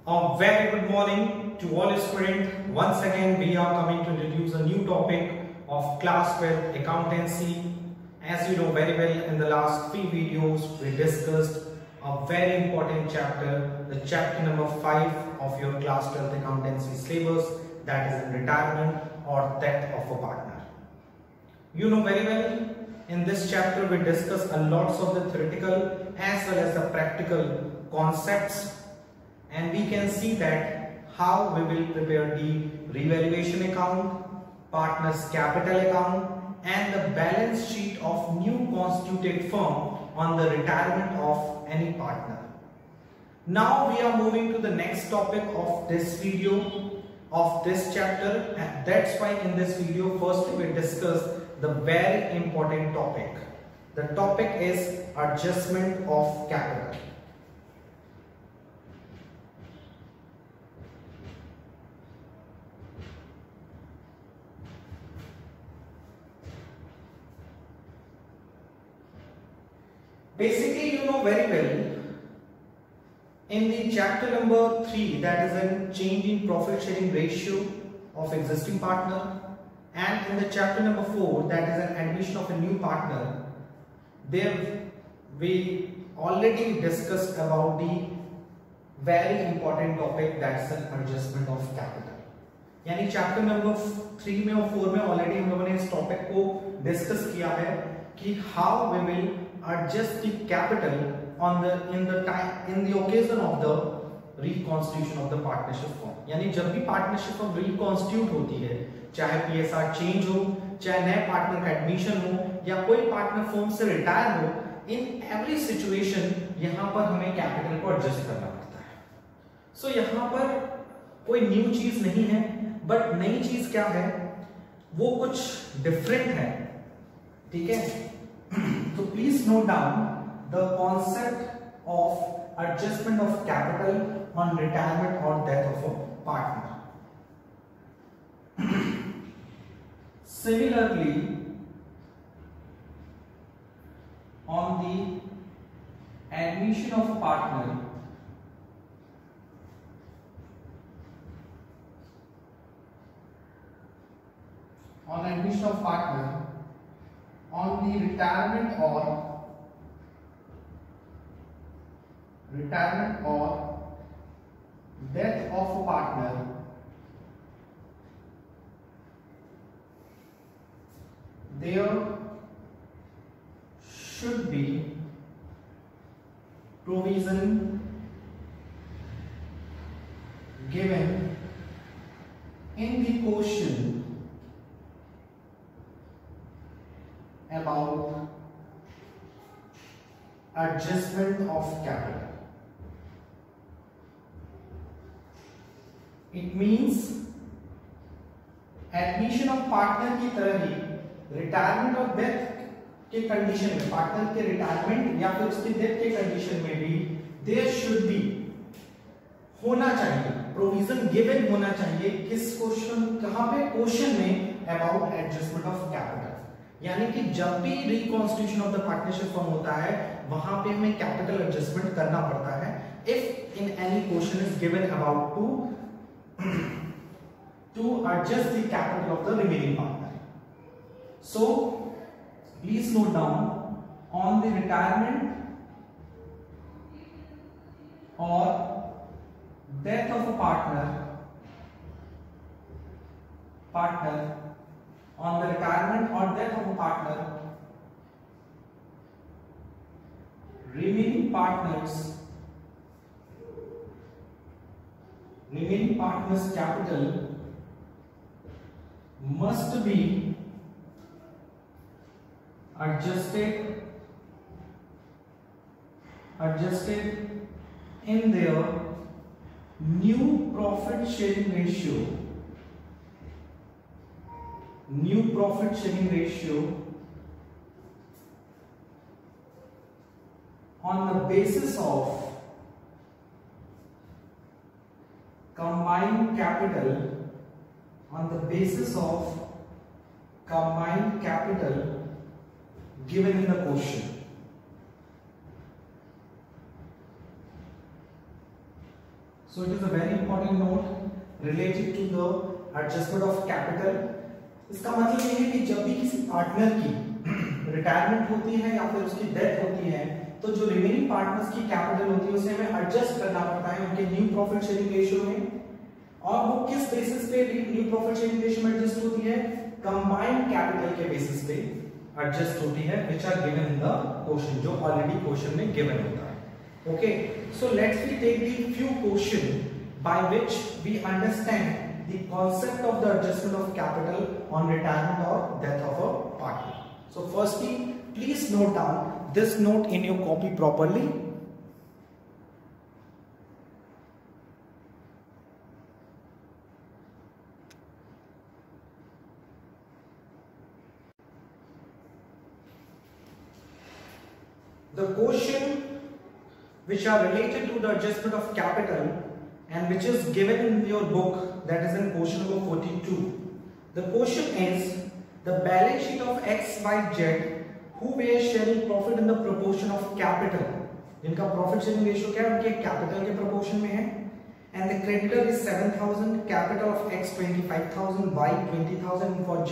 A very good morning to all students. Once again, we are coming to introduce a new topic of class 12 accountancy. As you know very well, in the last 3 videos, we discussed a very important chapter, the chapter number 5 of your class 12 accountancy syllabus, that is in retirement or death of a partner. You know very well, in this chapter we discuss a lots of the theoretical as well as the practical concepts, and we can see that how we will prepare the revaluation account, partners capital account and the balance sheet of new constituted firm on the retirement of any partner. Now we are moving to the next topic of this video, of this chapter, and that's why in this video firstly we discuss the very important topic. The topic is adjustment of capital. Basically, you know very well, in the chapter number 3, that is in change in profit sharing ratio of existing partner, and in the chapter number 4, that is an admission of a new partner, there we already discussed about the very important topic, that is an adjustment of capital. यानी chapter number 3 में और 4 में already हम लोगों ने इस topic को discuss किया है कि how we will adjust the capital on the in the occasion of the reconstitution of the partnership firm. यानी जब भी पार्टनरशिप फर्म रिकॉन्स्टिट्यूट होती है, चाहे पीएसआर चेंज हो, चाहे नए पार्टनर का एडमिशन हो या कोई पार्टनर फर्म से रिटायर हो, इन एवरी सिचुएशन यहाँ पर हमें कैपिटल को एडजस्ट करना पड़ता है. सो यहाँ पर कोई न्यू चीज नहीं है, बट नई चीज क्या है, वो कुछ डिफरेंट है. ठीक है, so please note down the concept of adjustment of capital on retirement or death of a partner. Similarly, on the admission of a partner, on the retirement or death of a partner, there should be provision given in the question about adjustment of capital. It means admission of partner की तरह ही retirement और death के condition में, partner के retirement या फिर उसकी death के कंडीशन में भी देयर शुड बी होना चाहिए, प्रोविजन गिवन होना चाहिए. किस क्वेश्चन, कहां पे, क्वेश्चन में अबाउट एडजस्टमेंट ऑफ कैपिटल. यानी कि जब भी reconstitution of the partnership form होता है, वहां पे हमें कैपिटल एडजस्टमेंट करना पड़ता है if in any question is given about to adjust the capital of the remaining partner. So please note down, on the retirement or death of a partner, on the retirement or death of a partner, remaining partners capital must be adjusted in their new profit sharing ratio on the basis of combined capital given in the question. So it is a very important note related to the adjustment of capital. इसका मतलब ये है कि जब भी किसी partner की retirement होती है या फिर उसकी डेथ होती है तो जो रिमेनिंग पार्टनर्स की कैपिटल होती है उसे हमें एडजस्ट करना पड़ता है उनके न्यू प्रॉफिट शेयरिंग रेशियो में। और वो किस बेसिस पे न्यू प्रॉफिट शेयरिंग रेशियो में एडजस्ट होती है? कंबाइंड कैपिटल के बेसिस पे एडजस्ट होती है, which are given in the question, जो ऑलरेडी क्वेश्चन में गिवन होता है। Okay, so let's we take the few question by which we understand the concept of the adjustment of capital on retirement or death of a partner. So firstly, please note down this note in your copy properly. The question which are related to the adjustment of capital and which is given in your book, that is in question number 42. The question is the balance sheet of X, Y, Z who were sharing profit in the proportion of capital. जिनका profit sharing ratio क्या है? उनके capital के proportion में है. And the creditor is 7,000, capital of X 25,000, Y 20,000, for Z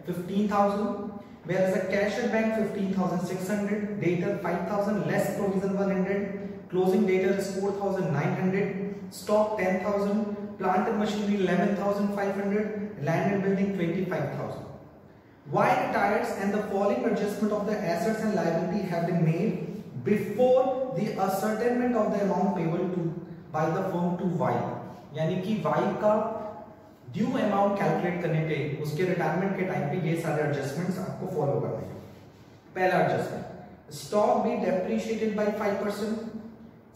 15,000. Whereas the cash at bank 15,600, debtor 5,000, less provision 100, closing debtor is 4,900. Stock 10,000, plant and machinery 11,500, land and building 25,000. Y retires and the following adjustment of the assets and liability have been made before the ascertainment of the amount payable to by the firm to Y. यानी कि Y का due amount calculate करने पे उसके retirement के time पे ये सारे एडजस्टमेंट्स आपको फॉलो करने हैं। पहला adjustment, stock be depreciated by 5%.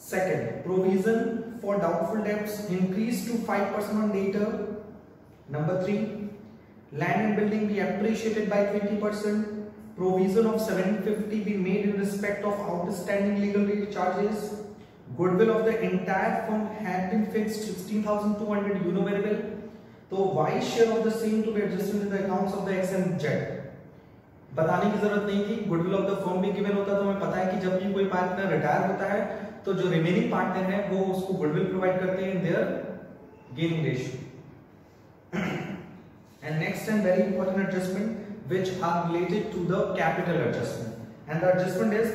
Second, provision for doubtful debts increased to 5% on debtor. Number 3, land and building be appreciated by 20%. Provision of 750 be made in respect of outstanding legal charges. Goodwill of the entire firm had been fixed 16,200. You know very well. तो Y share of the same to be adjusted in the accounts of the X and Z. बताने की जरूरत नहीं थी, goodwill of the firm भी given होता तो हमें पता है कि जब भी कोई पार्टनर रिटायर होता है तो जो रिमेनिंग पार्टनर है वो उसको गुडविल प्रोवाइड करते हैं in their gaining ratio. And next and very important adjustment which are related to the capital adjustment and the adjustment is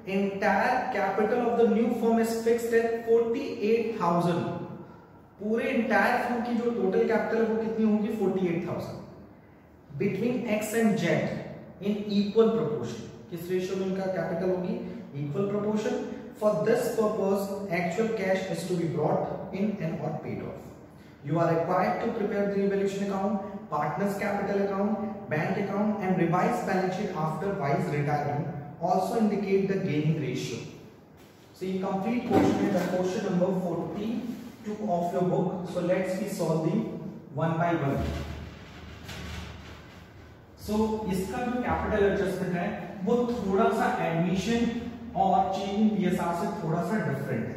entire capital of the new firm is fixed at 48,000। पूरे entire firm की जो total capital है वो कितनी होगी? 48,000 between x and Z in equal proportion. किस ratio में उनका कैपिटल होगी? Equal proportion. For this purpose, actual cash is to be brought in and or paid off. You are required to prepare the revaluation account, partners capital account, bank account, and revised balance sheet after Y's retirement. Also indicate the gaining ratio. So, in complete question is the question number 42 of your book. So, let's we solve the one by one. So, इसका जो capital adjustment है वो थोड़ा सा admission और changing PSR से थोड़ा सा डिफरेंट है,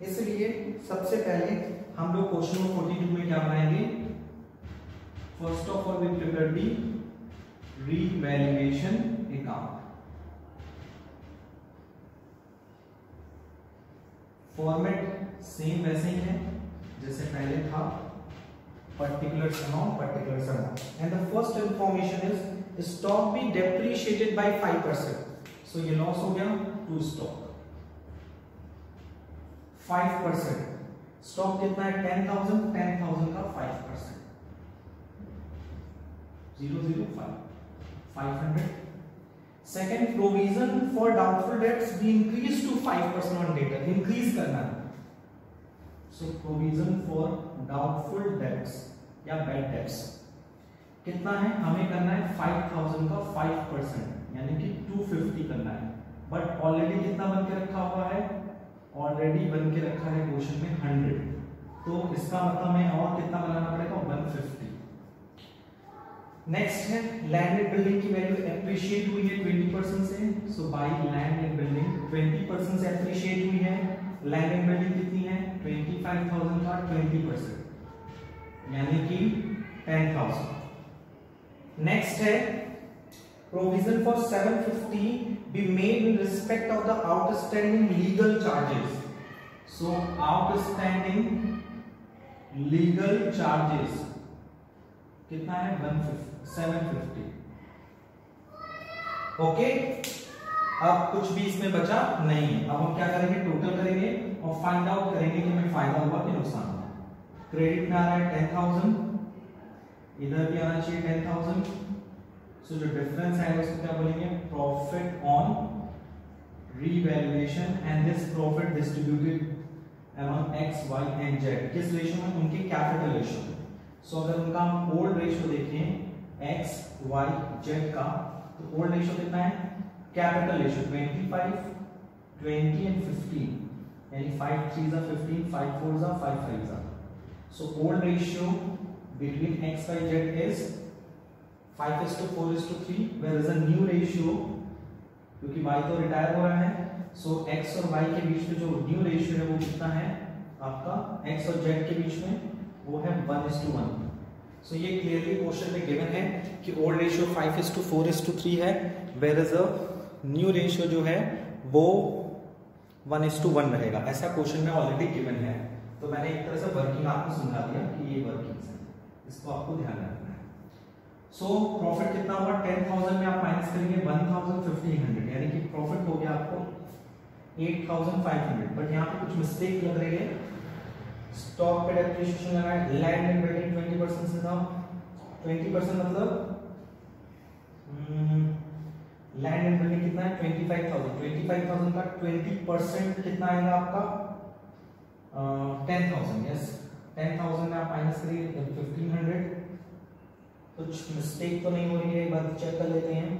इसलिए सबसे पहले हम लोग क्वेश्चन नंबर 42 में क्या बनाएंगे? First of all we prepare the revaluation account. Format same वैसे ही है जैसे पहले था, particulars amount and the first information is stock be depreciated by 5%. so ये लॉस हो गया टू स्टॉक 5%। स्टॉक कितना है? 10,000 का 5% 500। Second, provision for doubtful debts be increase to 5% on debtor. Increase करना है, so provision for doubtful debts या bad debts कितना है? हमें करना है 5,000 का 5% यानी कि 250 करना है। बट ऑलरेडी कितना बन के रखा हुआ है? ऑलरेडी बन के रखा है क्वेश्चन में 100, तो इसका मतलब हमें और कितना बनाना पड़ेगा? 150। नेक्स्ट है लैंड एंड बिल्डिंग की वैल्यू एप्रिशिएट हुई है 20% से, सो बाय लैंड एंड बिल्डिंग 20% से एप्रिशिएट हुई है। लैंड एंड बिल्डिंग कितनी है? 25,000 का 20% यानी कि 10,000। नेक्स्ट है provision for 750 be made in respect of the outstanding legal charges। So outstanding legal charges कितना है 750। ओके, अब कुछ भी इसमें बचा नहीं है। अब हम क्या करेंगे, टोटल करेंगे और फाइंड आउट करेंगे कि हमें फायदा हुआ कि नुकसान हुआ। क्रेडिट में आ रहा है 10,000, इधर भी आना चाहिए 10,000। सो जो डिफरेंस है उसको क्या बोलेंगे, profit on revaluation and this profit distributed among X Y and Z. किस रेशियो में, उनके कैपिटल रेशियो में। सो अगर उनका हम ओल्ड रेशियो देखें एक्स वाई जेड का, तो ओल्ड रेशियो कितना है, कैपिटल रेशियो 25, 20 एंड 15, यानी 5 3s are 15, 5 4s are 5 5s are। So old ratio between x y z is 5:4:3, whereas a new ratio, क्योंकि y तो रिटायर हो रहा है, so x और y के बीच में जो न्यू रेशियो है वो कितना है आपका, x और z के बीच में वो है 1:1। सो ये क्लियरली क्वेश्चन में गिवन है कि ओल्ड रेशियो 5:4:3 है, whereas a न्यू रेशियो जो है वो 1:1 रहेगा। ऐसा क्वेश्चन में ऑलरेडी गिवन है, तो मैंने एक तरह से वर्किंग आपको समझा दिया कि ये वर्किंग है, इसको आपको ध्यान रखना है। सो प्रॉफिट कितना हुआ, 10,000 में आप माइनस करेंगे 1,1500, यानी कि प्रॉफिट हो गया आपको 8,500। बट यहाँ पे कुछ मिस्टेक लग रही है, स्टॉक पे डेप्रिसिएशन लगा है, लैंड एंड बिल्डिंग 20% से था, 20% मतलब लैंड एंड बिल्डिंग कितना है 25,000 का 20% कितना आएगा आपका 10,000। यस, 10,000 में आप माइनस करिए 1,500। कुछ मिस्टेक तो नहीं हो रही है, एक बार चेक कर लेते हैं।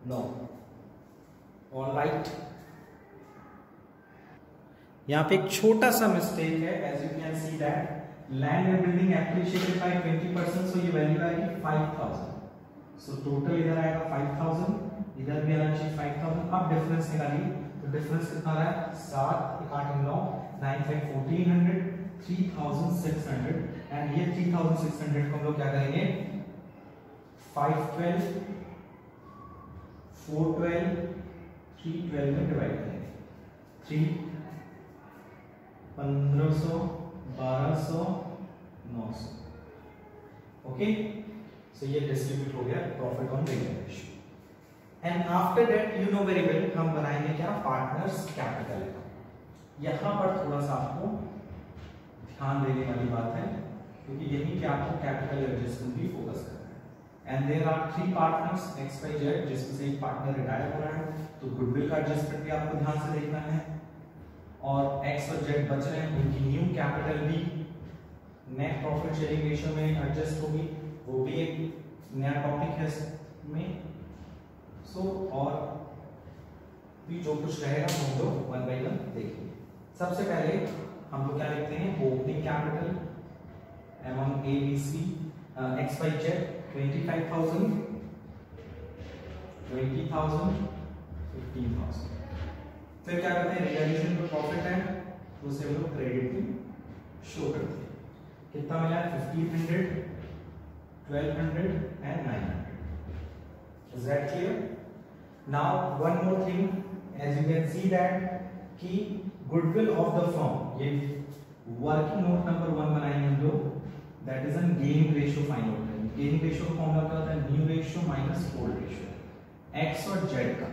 No, alright. यहाँ पे एक छोटा सा मिस्टेक है, as you can see that land and building appreciated by 20%, so ये वैल्यू आएगी 5,000। सो टोटल इधर आएगा 5,000, इधर भी आना चाहिए 5,000। अब डिफरेंस निकालिए, तो डिफरेंस कितना रहा है 7 8 9 9 5 1400 3,600। एंड ये 3,600 को हम लोग क्या करेंगे 512 412 312 में डिवाइड करेंगे। 3 1500 1200 900। ओके, सो ये डिस्ट्रीब्यूट हो गया profit on ratio. And after that you know very well हम बनाएंगे क्या, पार्टनर्स कैपिटल। यहां पर थोड़ा सा आपको ध्यान देने वाली बात है, क्योंकि यही कि आपको कैपिटल एडजस्टमेंट भी फोकस करना है। And there are 3 partners X Y Z, जिसमें से एक पार्टनर रिटायर हो रहा है, तो गुडविल का एडजस्टमेंट भी आपको ध्यान से देखना है। और एक्स और जेड बच रहे हैं, उनकी न्यू कैपिटल भी नेट प्रॉफिट शेयरिंग रेशियो में एडजस्ट होगी, वो भी एक नया टॉपिक है इसमें। सो और भी जो कुछ रहेगा हम लोग 1 by 1 देखेंगे। सबसे पहले हम लोग क्या लिखते हैं, opening capital among A B C X Y Z 25,000 20,000 15,000। फिर क्या करते हैं, रियलाइजेशन पर प्रॉफिट है तो उसे हम लोग क्रेडिट भी शो करते हैं। कितना मिला है 1,500 1,200 and 900। Is that clear? Now one more thing, as you can see that कि goodwill of the firm, ये वर्किंग नोट नंबर 1 बनाएंगे हम लोग, that is a gearing ratio find out करेंगे। gearing ratio का फॉर्मूला क्या होता है, new ratio minus old ratio. x और z का,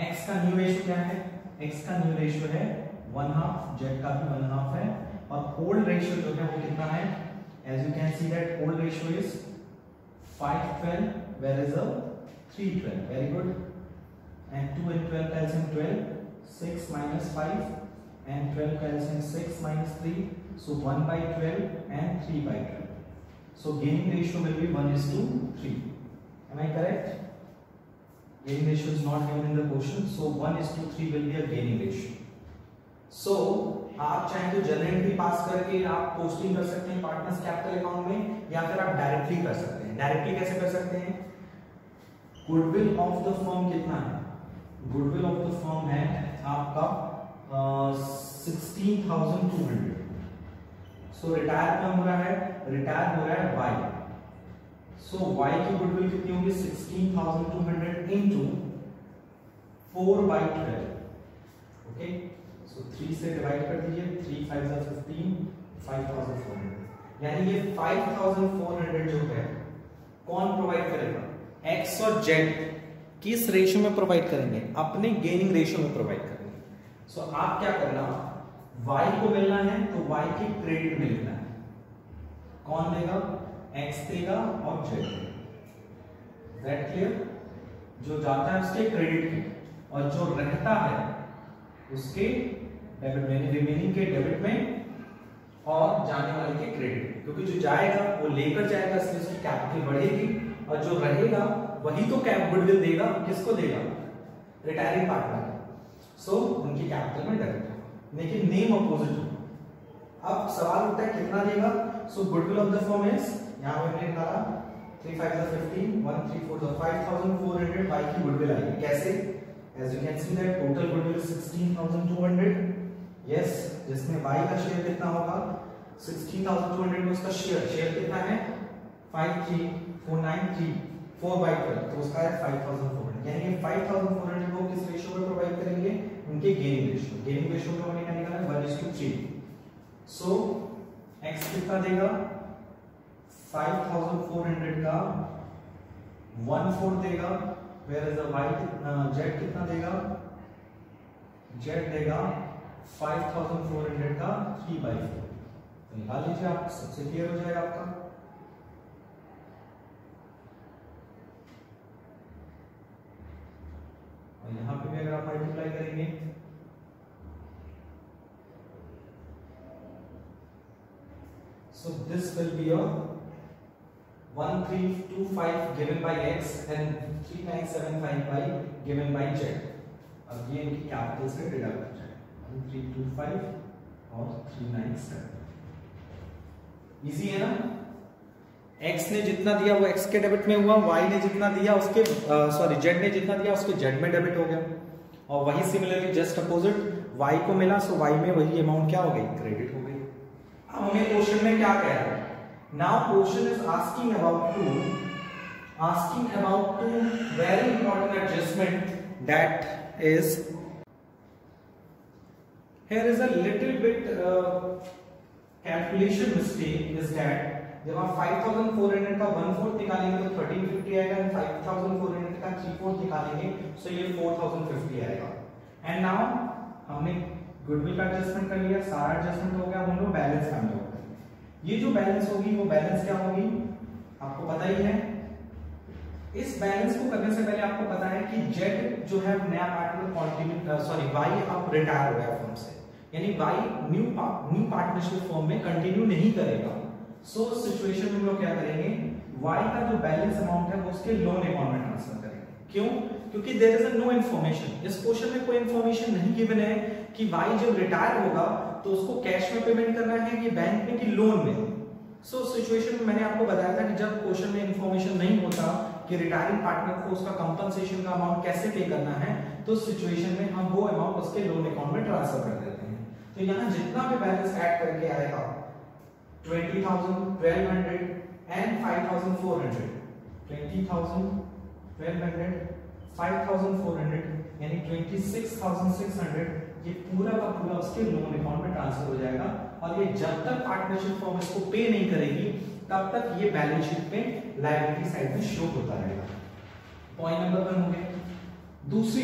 x का न्यू रेशियो क्या है, x का न्यू रेशियो है 1/2, z का भी 1/2 है, और ओल्ड रेशियो जो है वो कितना है, as you can see that old ratio is 512 whereas a 312. Very good. And 2 and 12 calcium 12, 6 minus 5 and 12 calcium 6 minus 3, so 1 by 12 and 3 by 12. So gaining ratio will be 1:3. Am I correct? Gaining ratio is not given in the question, so 1:3 will be a gaining ratio. So आप चाहे तो general entry पास करके आप posting कर सकते हैं partners capital account में, या फिर आप डायरेक्टली कर सकते हैं। डायरेक्टली कैसे कर सकते हैं, गुडविल ऑफ द फर्म कितना है, गुडविल ऑफ द फर्म है आपका 16,200। सो रिटायर कौन हो रहा है, रिटायर हो रहा है वाई, सो वाई की गुडविल कितनी होगी 16,200 इनटू 4/12। ओके, सो 3 से डिवाइड कर दीजिए, 3 5 जा 15, 5400, यानी ये 5400 जो है कौन प्रोवाइड करेगा? एक्स और जेड किस रेशियो में प्रोवाइड करेंगे? अपने गेनिंग रेशियो में प्रोवाइड करेंगे। सो आप क्या करना, y को मिलना है तो y के क्रेडिट में लिखना है। कौन देगा? x देगा और z देगा। That clear? जो जाता है उसके क्रेडिट में और जो रहता है उसके डेबिट में, रिमेनिंग के डेबिट में और जाने वाले के क्रेडिट, क्योंकि जो जाएगा वो लेकर जाएगा इसलिए उसकी कैपिटल बढ़ेगी और जो रहेगा वही तो गुडविल देगा। किसको देगा? Retiring partner. सो उनकी कैपिटल में डेबिट होगा, लेकिन नेम अपोजिट होगा। अब सवाल उठता है कितना देगा? So goodwill of the firm is, यहां पे मैंने डाला 3 5 जा 15, 1 3 4 जा 5400 बाई की गुडविल आएगी। कैसे? As you can see that total goodwill 16200। Yes, जिसमें y का शेयर कितना होगा? 16200 में उसका शेयर कितना है? 53493, 4/12, तो उसका है 5400। यानी कि 5400 को किस रेशियो में प्रोवाइड करेंगे? उनके गेनिंग रेशियो। गेनिंग रेशियो में हमने क्या निकाला है? 1:3। सो x कितना देगा? 5400 का 1/4 देगा, where is the y z कितना देगा? z देगा 5400 का 3/4। तो निकाल लीजिए आप, सबसे क्लियर हो जाएगा आपका। और यहां पे भी अगर आप मल्टीप्लाई करेंगे so this will be your 1325 given by x and 3975 by given by z। अब ये इनकी कैपिटल से डिडक्ट हो जाएगा, 1325 और 397। इजी है ना? x ने जितना दिया वो x के डेबिट में हुआ, y ने जितना दिया उसके z ने जितना दिया उसके z में डेबिट हो गया, और वही सिमिलरली जस्ट अपोजिट y को मिला, सो y में वही अमाउंट क्या हो गई? क्रेडिट हो गई। अब हमें क्वेश्चन में क्या कह रहा है? Now question is asking about two very important adjustment, that is here is a little bit calculation mistake is that जब आप 5400 का 1/4 निकालेंगे तो 1350 आएगा, एंड 5400 का 3/4 निकालेंगे तो ये 4050 आएगा। एंड नाउ हमने गुडविल का एडजस्टमेंट कर लिया, सारा एडजस्टमेंट हो गया, हम लोग बैलेंस फाइंड आउट करेंगे। ये जो बैलेंस होगी वो बैलेंस क्या होगी? आपको पता ही है। इस बैलेंस को करने से पहले आपको पता है कि जेड जो है नया पार्टनर वाई अब रिटायर हो गया फर्म से, यानी वाई न्यू पार्टनरशिप फर्म में कंटिन्यू नहीं करेगा। सो सिचुएशन में हम लोग क्या करेंगे? वाई का जो बैलेंस अमाउंट है वो उसके लोन अकाउंट में ट्रांसफर करेंगे। क्यों? क्योंकि देयर इज नो इन्फॉर्मेशन, इस क्वेश्चन में कोई इन्फॉर्मेशन नहीं गिवन है कि वाई जब रिटायर होगा तो उसको कैश में पेमेंट करना है कि बैंक में कि लोन में। सो सिचुएशन में मैंने आपको बताया था कि जब क्वेश्चन में इन्फॉर्मेशन नहीं होता कि रिटायरिंग पार्टनर को उसका कंपनसेशन का अमाउंट कैसे पे करना है, तो सिचुएशन में हम वो अमाउंट उसके लोन अकाउंट में ट्रांसफर कर देते हैं। तो यहाँ जितना भी बैलेंस ऐड करके आएगा 20,000, 1200 एंड 5,400, 20,000, 1200, 5,400 यानी 26,600, ये पूरा का पूरा उसके लोन अकाउंट में ट्रांसफर हो जाएगा। और ये जब तक पार्टनरशिप फर्म इसको पे नहीं करेगी तब तक ये बैलेंस शीट में लायबिलिटी साइड में शो होता रहेगा। पॉइंट नंबर 1 हो गया। दूसरी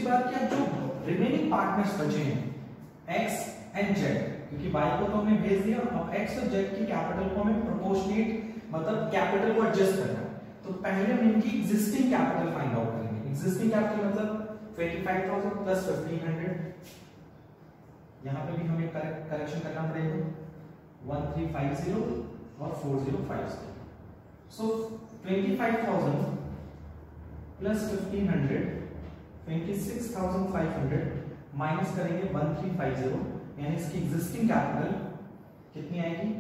बात क्या, जो रिमेनिंग पार्टनर्स बचे हैं x एंड z, क्योंकि y को तो हमने भेज दिया, अब x और z की कैपिटल को हमें प्रोपोर्शनेट मतलब कैपिटल को एडजस्ट करना है। तो पहले हम इनकी एग्जिस्टिंग कैपिटल फाइंड आउट करेंगे। एग्जिस्टिंग कैपिटल मतलब 25,000 प्लस 1,500, यहां पे भी हमें करेक्शन करना पड़ेगा, 1350 और 4050। सो 25,000 प्लस 1,500 26,500 माइनस करेंगे 1350, यानी इसकी एग्जिस्टिंग कैपिटल कितनी आएगी?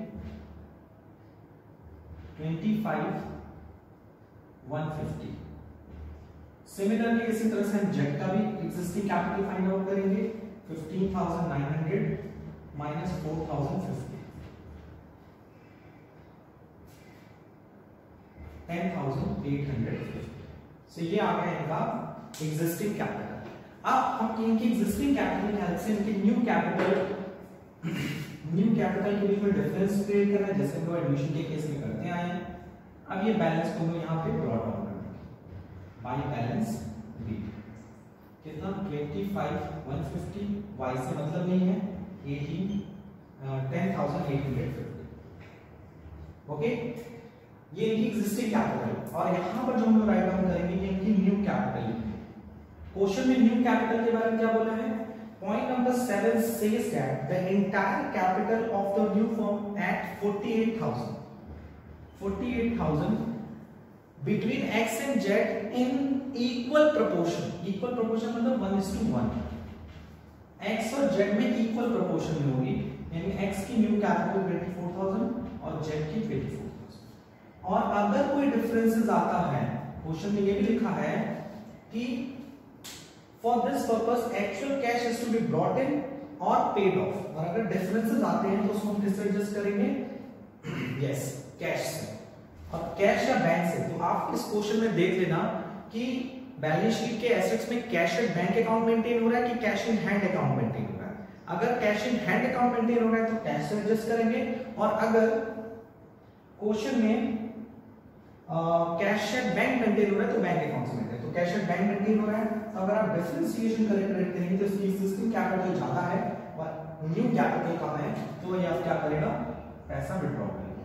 25,150। सिमिलरली इसी तरह से हम जेड का भी एग्जिस्टिंग कैपिटल फाइंड आउट करेंगे, 15,900 माइनस 4,050। 10,850। सो ये आ गया इनका एग्जिस्टिंग कैपिटल। अब हम इनकी एग्जिस्टिंग कैपिटल की हेल्प से इनकी न्यू कैपिटल के बीच में डिफरेंस क्रिएट करना है, जैसे हम एडमिशन के केस में करते आए हैं। अब ये बैलेंस को यहाँ पे ब्रॉट डाउन करना बाई बैलेंस बी, कितना 25,150, y से मतलब नहीं है 10,850। ओके, ये इनकी एग्जिस्टिंग कैपिटल, और यहां पर जो हम लोग राइट डाउन करेंगे ये इनकी न्यू कैपिटल। क्वेश्चन में न्यू कैपिटल के बारे में क्या बोला है? Point number 7 says that the entire capital of the new firm at 48,000 between x and z in equal proportion। equal proportion मतलब 1:1, x और z में equal proportion में होगी, यानी x की न्यू कैपिटल 24,000 और z की 24,000। और अगर कोई डिफरेंसेस आता है, क्वेश्चन में ये भी लिखा है कि for this purpose actual cash is to be brought in or paid off, और अगर डिफरेंसेस आते हैं तो उसको हम किससे एडजस्ट करेंगे? यस, कैश से, और कैश या बैंक से। तो आप इस क्वेश्चन में देख लेना कि बैलेंस शीट के एसेट्स में cash at bank account maintain हो रहा है कि cash in hand account maintain हो रहा है। अगर cash in hand account maintain हो रहा है तो कैश से एडजस्ट करेंगे, और अगर क्वेश्चन में कैश एट बैंक मेंटेन हो रहा है तो बैंक अकाउंट से मेंटेन, तो कैश एट बैंक मेंटेन हो रहा है। तो अगर आप डिफरेंशिएशन करेंगे तो इसकी एग्जिस्टिंग कैपिटल ज्यादा है और न्यू कैपिटल कम है, तो ये आप क्या करेगा? पैसा विड्रॉ करेगा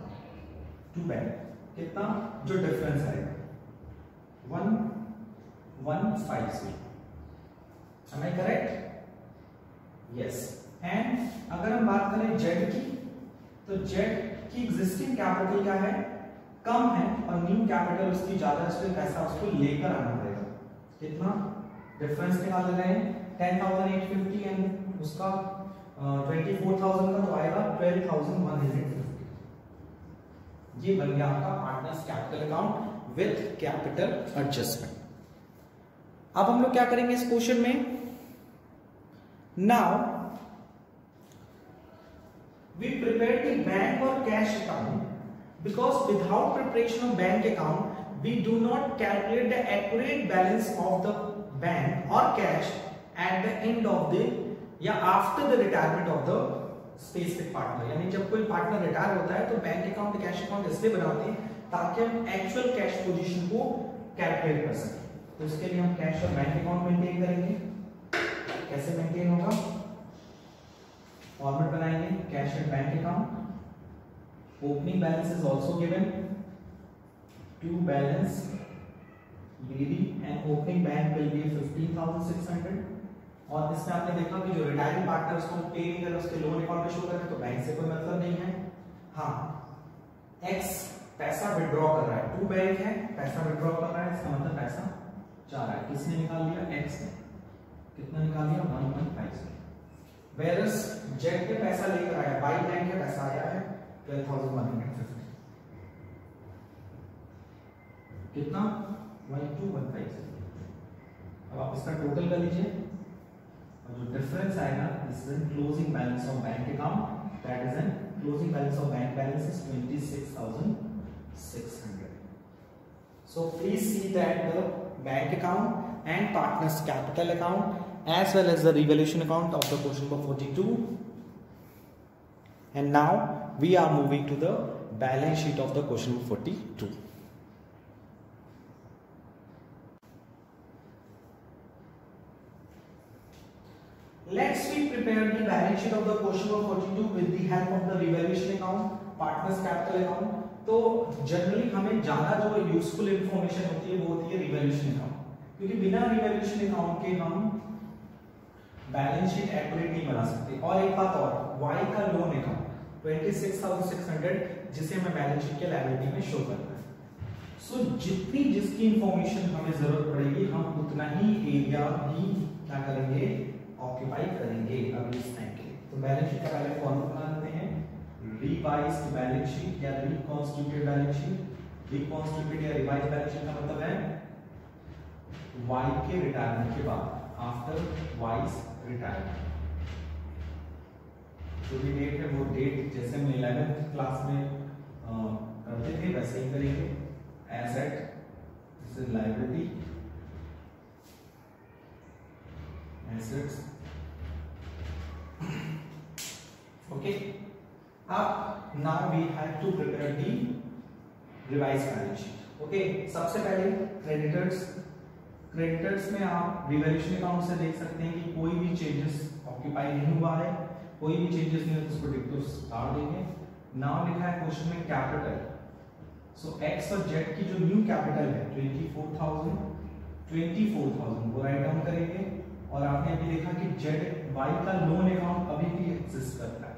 टू बैंक। कितना जो डिफरेंस आएगा 1150। Am I correct? Yes। And अगर हम बात करें जेड की, तो जेड की एग्जिस्टिंग कैपिटल क्या है? कम है, और न्यू कैपिटल उसकी ज्यादा है, इसलिए पैसा उसको लेकर आना पड़ेगा। कितना डिफरेंस निकाल रहे हैं? 10,850 एंड उसका 24,000 का, तो आएगा 12,150। ये बन गया आपका partners capital account with capital adjustment. अब हम लोग क्या करेंगे इस क्वेश्चन में? Now we prepare the bank और cash account because without preparation of bank account we do not calculate the accurate balance of the bank or cash at the end of the या after the retirement of the specific partner। यानी जब कोई partner retire होता है तो bank account cash account इसलिए बनाते हैं ताकि हम एक्चुअल कैश पोजीशन को कैलकुलेट कर सकें। तो इसके लिए हम कैश और बैंक अकाउंट मेंटेन करेंगे। कैसे मेंटेन होगा? फॉर्मेट बनाएंगे, cash and bank account. Opening balance is also given, to balance BD and opening bank will be 15,600। और इसमें आपने देखा कि जो रिटायरिंग पार्टनर उसको पे नहीं कर रहा, उसके लोन अकाउंट पे शो कर रहे, तो बैंक से कोई मतलब नहीं है। हाँ, X पैसा विड्रॉ कर रहा है, टू बैंक है, पैसा विड्रॉ कर रहा है, इसका मतलब पैसा जा रहा है। किसने निकाल लिया? X ने। कितना निकाल लिया? 1.5। वेरस जेड पे पैसा लेकर आया, बाई बैंक के पैसा आया है 12,150। कितना? 1,215। अब आप इसका टोटल कर लीजिए, और जो डिफरेंस आएगा this is closing balance of bank account, that is an closing balance of bank balance is 26,600। So please see that the bank account and partners capital account as well as the revaluation account of the question number 42, and now we are moving to the balance sheet of the question number 42. Let's we prepare the balance sheet of the question number 42 with the help of the revaluation account, partners capital account। तो generally हमें ज्यादा जो useful information होती है वो होती है revaluation account, क्योंकि बिना रिवैल्यूएशन अकाउंट के हम बैलेंस शीट एक्यूरेट नहीं बना सकते। और एक बात और, Y का लोन अकाउंट 26,600 जिसे हमें बैलेंस शीट के लायबिलिटी में शो करना है। सो जितनी जिसकी इंफॉर्मेशन हमें जरूरत पड़ेगी हम उतना ही एरिया भी क्या करेंगे? ऑक्यूपाई करेंगे अभी इस टाइम के लिए। तो बैलेंस शीट का पहले फॉर्मूला बना लेते हैं, रिवाइज्ड बैलेंस शीट या रिकॉन्स्टिट्यूटेड बैलेंस शीट। रिकॉन्स्टिट्यूटेड या रिवाइज्ड बैलेंस शीट का मतलब है Y के रिटायरमेंट के बाद, आफ्टर Y's रिटायरमेंट। जो भी डेट है वो डेट जैसे हम 11th क्लास में करते थे वैसे ही करेंगे, एज लायबिलिटी, एसेट्स। ओके, अब now we have to prepare the revised balance sheet. Okay, सबसे पहले क्रेडिटर्स में आप रिवैल्यूएशन अकाउंट से देख सकते हैं कि कोई भी चेंजेस ऑक्यूपाई नहीं हुआ है, कोई भी चेंजेस नहीं है तो उसको डिक्टो स्टार देंगे। नाउ लिखा है क्वेश्चन में कैपिटल, सो एक्स और जेड की जो न्यू कैपिटल है 24,000 वो राइट डाउन करेंगे। और आपने अभी देखा कि जेड वाई का लोन अकाउंट अभी भी एग्जिस्ट करता है,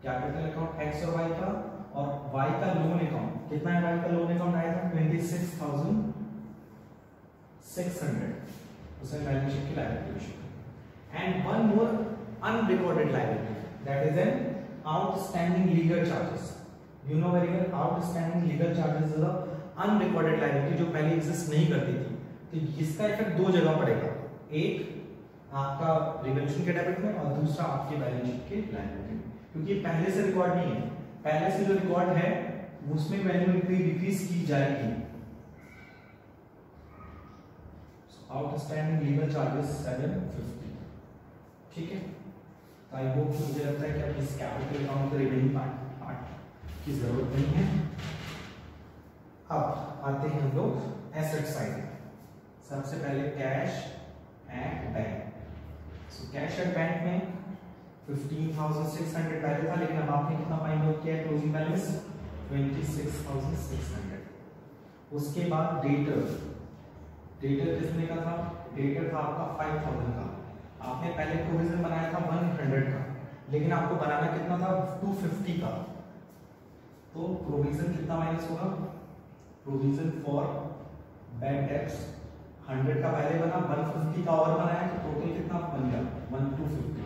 कैपिटल अकाउंट एक्स और वाई का, और वाई का लोन अकाउंट कितना है, वाई का लोन अकाउंट आया था 26,600, उसे बैलेंस शीट की liability. And one more unrecorded liability, that is an outstanding legal charges. You know very well, outstanding legal charges is a unrecorded liability जो पहले एग्जिस्ट नहीं करती थी। तो इसका इफेक्ट दो जगह पड़ेगा, एक आपका रिवैल्यूएशन के डेबिट में और दूसरा आपके बैलेंस शीट के लायबिलिटी में, क्योंकि पहले से रिकॉर्ड नहीं है। पहले से जो रिकॉर्ड है उसमें वैल्यू डिक्रीज की जाएगी। आउटस्टैंडिंग लीगल चार्जेस 750, ठीक है। तो आई होप मुझे लगता है कि अब इस कैपिटल अकाउंट के रिमेनिंग पार्ट की जरूरत नहीं है। अब आते हैं हम लोग एसेट साइड में। सबसे पहले cash at bank. So cash at bank में 15,600 पहले था, लेकिन अब आपने कितना फाइंड आउट किया है, क्लोजिंग बैलेंस 26,600। उसके बाद डेटर कितने का था, डेटर था आपका 5,000 का। आपने पहले प्रोविजन बनाया था 100 का, लेकिन आपको बनाना कितना था 250 का। तो प्रोविजन कितना माइनस होगा, प्रोविजन फॉर बैड डेट्स 100 का पहले बना, 150 का और बनाया, तो टोटल कितना बन गया 1250।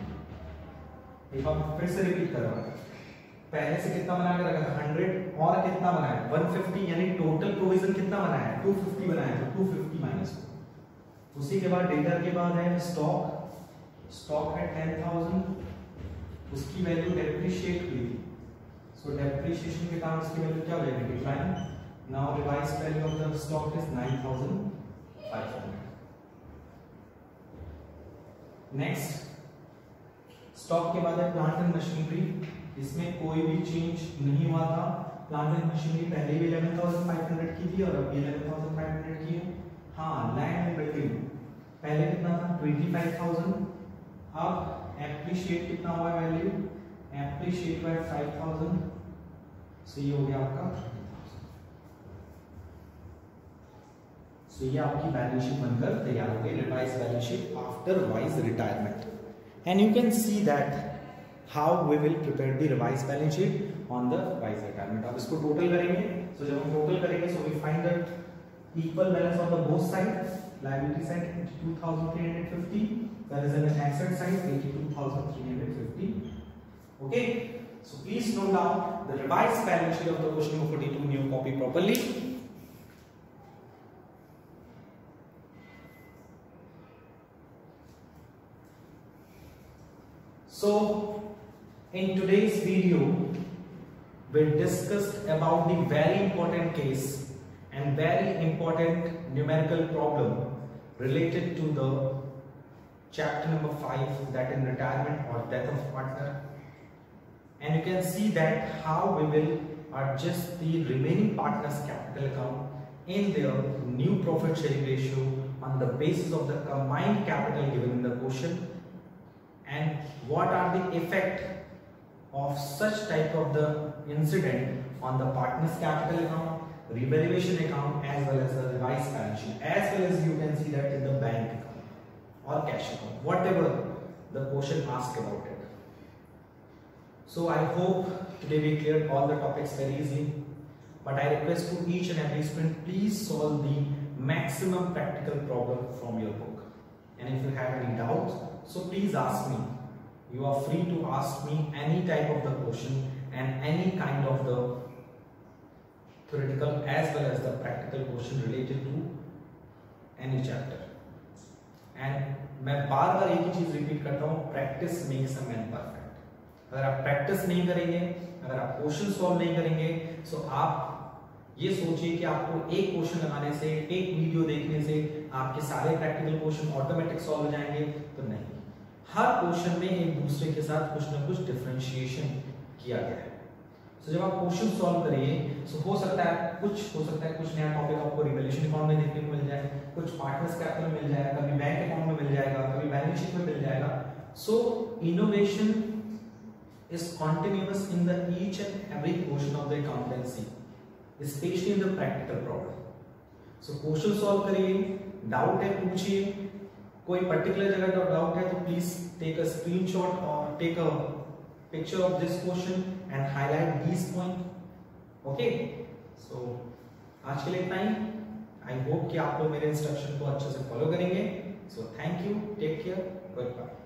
एक बार फिर से रिपीट कर रहा हूं, पहले से कितना बना के रखा था 100 और कितना बनाया 150, यानी टोटल प्रोविजन कितना बनाया 250 बनाया, तो 250 माइनस। उसी के बाद डेटर के बाद है स्टॉक है 10,000, उसकी वैल्यू डेप्रिशिएट हुई थी, सो डेप्रिशिएशन के कारण उसकी वैल्यू क्या हो जाएगी, decline. Now revised value of the stock is 9,500। Next stock के बाद है प्लांट एंड मशीनरी, इसमें कोई भी चेंज नहीं हुआ था। प्लांट एंड मशीनरी पहले भी 11,500 की थी और अब भी 11,500 की है। हाँ, लैंड एंड बिल्डिंग पहले कितना था 25,000, अब एप्रिशिएट कितना हुआ वैल्यू, एप्रिशिएट हुआ 5,000, सो ये हो गया आपका 30,000। सो ये आपकी बैलेंस शीट बनकर तैयार हो गई, revised balance sheet after wise retirement. And you can see that how we will prepare the revised balance sheet on the wise retirement. अब इसको टोटल करेंगे, so जब हम टोटल करेंगे so we find that equal balance on the both side, liability side 82,350, whereas on the asset side 82,350. Okay, so please note down the revised balance sheet of the question number 42 new copy properly. So in today's video we discussed about the very important case and very important numerical problem related to the chapter number 5, that is retirement or death of partner, and you can see that how we will adjust the remaining partners capital account in their new profit sharing ratio on the basis of the combined capital given in the question, and what are the effect of such type of the incident on the partners capital account, revaluation account, as well as the revised balance sheet, as well as you can see that in the bank account or cash account, whatever the question asked about it. So I hope today we cleared all the topics very easily, but I request to each and every student, please solve the maximum practical problem from your book, and if you have any doubts, so please ask me. You are free to ask me any type of the question and any kind of the theoretical as well as the practical question related to any chapter. And मैं बार बार एक ही चीज repeat करता हूँ, practice makes a man perfect. अगर आप practice नहीं करेंगे, अगर आप क्वेश्चन सॉल्व नहीं करेंगे, तो आप ये सोचिए कि आपको एक क्वेश्चन लगाने से, एक वीडियो देखने से आपके सारे प्रैक्टिकल क्वेश्चन ऑटोमेटिक सॉल्व हो जाएंगे, तो नहीं। हर क्वेश्चन में एक दूसरे के साथ कुछ ना कुछ डिफरेंशिएशन किया गया है। तो जब आप क्वेश्चन सॉल्व करिए तो हो सकता है कुछ नया टॉपिक आपको रिवैल्यूएशन अकाउंट में देखने को मिल जाए, कुछ पार्टनर्स कैपिटल मिल जाएगा, कभी बैंक अकाउंट में मिल जाएगा, कभी बैलेंस शीट में मिल जाएगा। So innovation is continuous in the each and every portion of the accountancy, especially in the practical problem. So question solve करिए, डाउट है पूछिए, कोई पर्टिकुलर जगह डाउट है तो प्लीज टेक अ स्क्रीनशॉट और take a picture of this question and highlight these point. Okay, so आज के लिए इतना ही। आई होप कि आप लोग मेरे इंस्ट्रक्शन को अच्छे से फॉलो करेंगे। So thank you, take care, good bye.